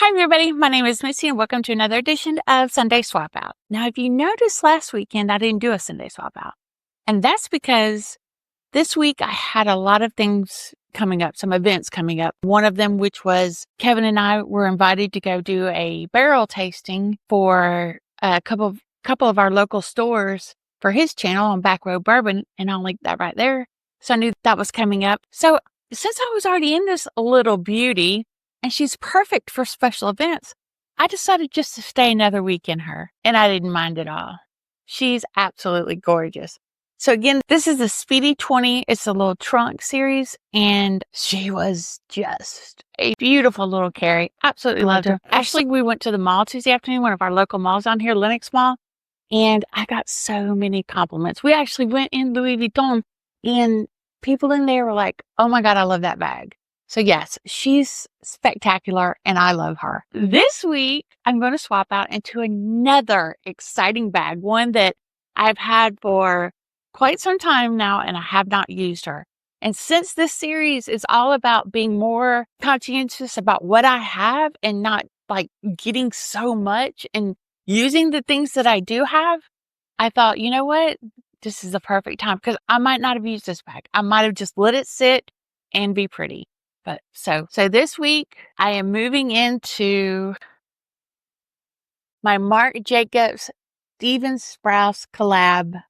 Hi, everybody. My name is Missy, and welcome to another edition of Sunday Swap Out. Now, if you noticed last weekend, I didn't do a Sunday Swap Out. And that's because this week I had a lot of things coming up, some events coming up. One of them, which was Kevin and I were invited to go do a barrel tasting for a couple of our local stores for his channel on Back Row Bourbon. And I'll link that right there. So I knew that was coming up. So since I was already in this little beauty, and she's perfect for special events, I decided just to stay another week in her, and I didn't mind at all. She's absolutely gorgeous. So again, this is the Speedy 20. It's a little trunk series, and she was just a beautiful little carry. Absolutely loved her. Actually, we went to the mall Tuesday afternoon, one of our local malls on here, Lenox Mall, and I got so many compliments. We actually went in Louis Vuitton, and people in there were like, "Oh my God, I love that bag." So yes, she's spectacular and I love her. This week, I'm going to swap out into another exciting bag, one that I've had for quite some time now and I have not used her. And since this series is all about being more conscientious about what I have and not like getting so much and using the things that I do have, I thought, you know what? This is the perfect time because I might not have used this bag. I might have just let it sit and be pretty. But so this week I am moving into my Marc Jacobs Steven Sprouse collab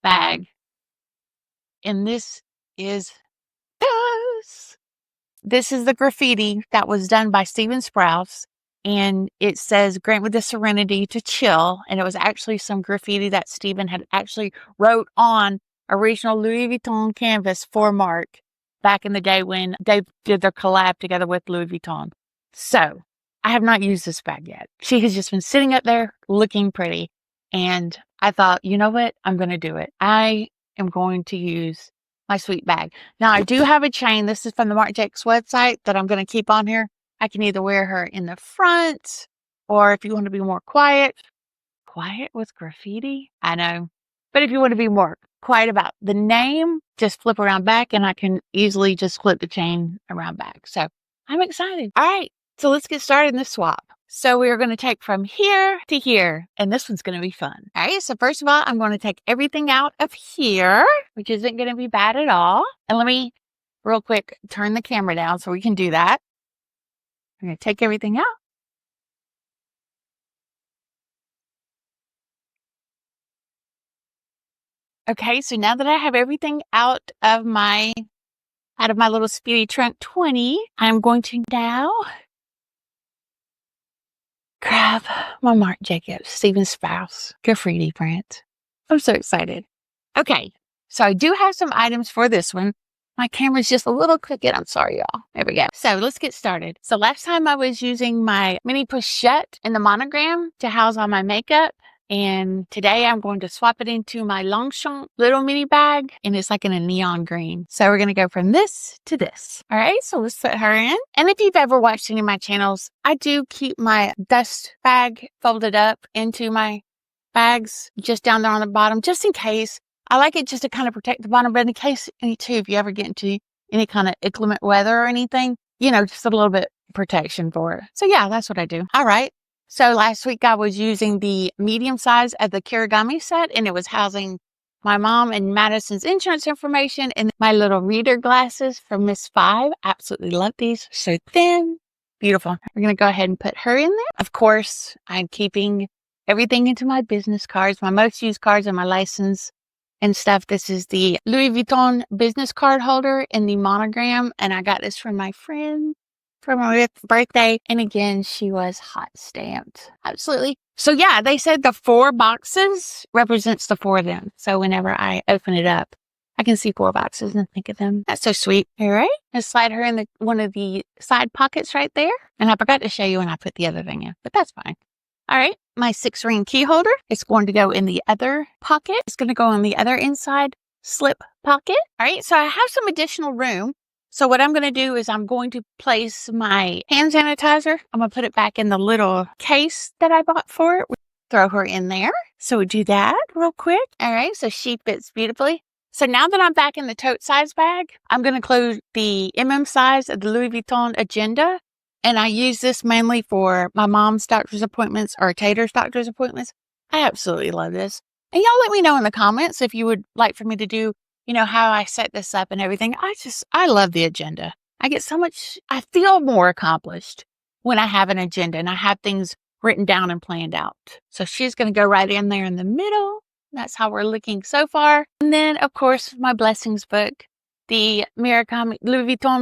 bag. And this is the graffiti that was done by Steven Sprouse. And it says, "Grant me the serenity to chill." And it was actually some graffiti that Steven had actually wrote on original Louis Vuitton canvas for Marc back in the day when they did their collab together with Louis Vuitton. So I have not used this bag yet. She has just been sitting up there looking pretty. And I thought, you know what? I'm going to do it. I am going to use my sweet bag. Now I do have a chain. This is from the Marc Jacobs website that I'm going to keep on here. I can either wear her in the front or if you want to be more quiet with graffiti. I know. But if you want to be more quiet about the name, just flip around back and I can easily just flip the chain around back. So I'm excited. All right. So let's get started in this swap. So we are going to take from here to here, and this one's going to be fun. All right. So first of all, I'm going to take everything out of here, which isn't going to be bad at all. And let me real quick turn the camera down so we can do that. I'm going to take everything out. Okay, so now that I have everything out of my little Speedy Trunk 20, I'm going to now grab my Marc Jacobs Steven Sprouse graffiti print. I'm so excited. Okay, so I do have some items for this one. My camera's just a little crooked. I'm sorry, y'all. There we go. So let's get started. So last time I was using my mini pochette in the monogram to house all my makeup. And today I'm going to swap it into my Longchamp little mini bag. And it's like in a neon green. So we're going to go from this to this. All right, so let's put her in. And if you've ever watched any of my channels, I do keep my dust bag folded up into my bags just down there on the bottom, just in case. I like it just to kind of protect the bottom, but in case, if you ever get into any kind of inclement weather or anything, just a little bit of protection for it. So yeah, that's what I do. All right. So last week I was using the medium size of the Kirigami set, and it was housing my mom and Madison's insurance information and my little reader glasses from Miss 5. Absolutely love these. So thin, beautiful. We're going to go ahead and put her in there. Of course, I'm keeping everything into my business cards, my most used cards and my license and stuff. This is the Louis Vuitton business card holder in the monogram. And I got this from my friend for my birthday. And again, she was hot stamped. Absolutely. So yeah, they said the 4 boxes represents the 4 of them. So whenever I open it up, I can see 4 boxes and think of them. That's so sweet. All right. Let's slide her in one of the side pockets right there. And I forgot to show you when I put the other thing in, but that's fine. All right, my 6-ring key holder is going to go in the other pocket. It's going to go in the other inside slip pocket. All right, so I have some additional room. So what I'm going to do is I'm going to place my hand sanitizer. I'm going to put it back in the little case that I bought for it. Throw her in there. So we do that real quick. All right, so she fits beautifully. So now that I'm back in the tote size bag, I'm going to close the MM size of the Louis Vuitton Agenda And I use this mainly for my mom's doctor's appointments or Tater's doctor's appointments. I absolutely love this. And y'all let me know in the comments if you would like for me to do, how I set this up and everything. I love the agenda. I feel more accomplished when I have an agenda and I have things written down and planned out. So she's going to go right in there in the middle. That's how we're looking so far. And then, of course, my blessings book, the Louis Vuitton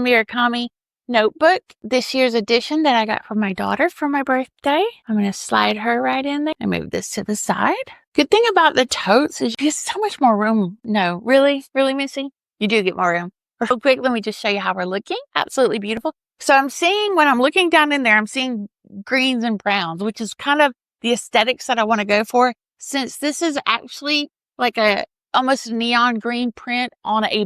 Murakami notebook, this year's edition that I got from my daughter for my birthday. I'm going to slide her right in there and move this to the side. Good thing about the totes is you get so much more room. No, really, Missy? You do get more room. Real quick, let me just show you how we're looking. Absolutely beautiful. So when I'm looking down in there, I'm seeing greens and browns, which is kind of the aesthetics that I want to go for, since this is actually like a almost neon green print on a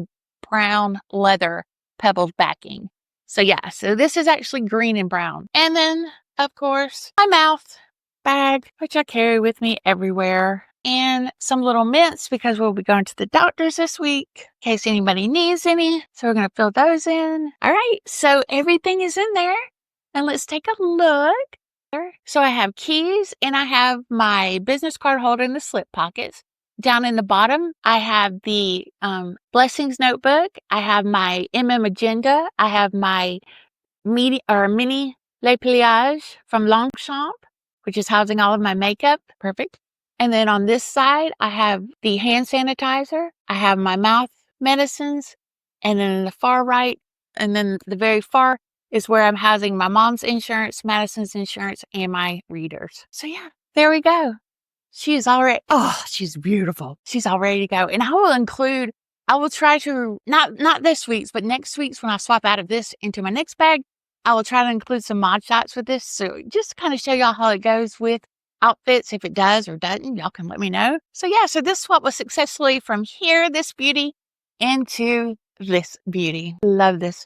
brown leather pebbled backing. So yeah, so this is actually green and brown. And then, of course, my mouth bag, which I carry with me everywhere. And some little mints because we'll be going to the doctors this week in case anybody needs any. So we're going to fill those in. All right, so everything is in there. And let's take a look. So I have keys and I have my business card holder in the slip pockets. Down in the bottom, I have the blessings notebook. I have my agenda. I have my mini Le Pliage from Longchamp, which is housing all of my makeup. Perfect. And then on this side, I have the hand sanitizer. I have my mouth medicines. And then in the far right, and then the very far is where I'm housing my mom's insurance, Madison's insurance, and my readers. So yeah, there we go. She's beautiful. She's all ready to go. And I will try to, not this week's, but next week's when I swap out of this into my next bag, I will try to include some mod shots with this. So just to kind of show y'all how it goes with outfits. If it does or doesn't, y'all can let me know. So yeah, so this swap was successfully from here, this beauty, into this beauty. Love this.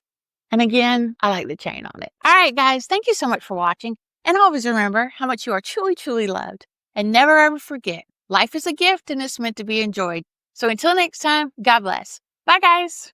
And again, I like the chain on it. All right, guys, thank you so much for watching. And always remember how much you are truly, truly loved. And never ever forget, life is a gift and it's meant to be enjoyed. So until next time, God bless. Bye, guys.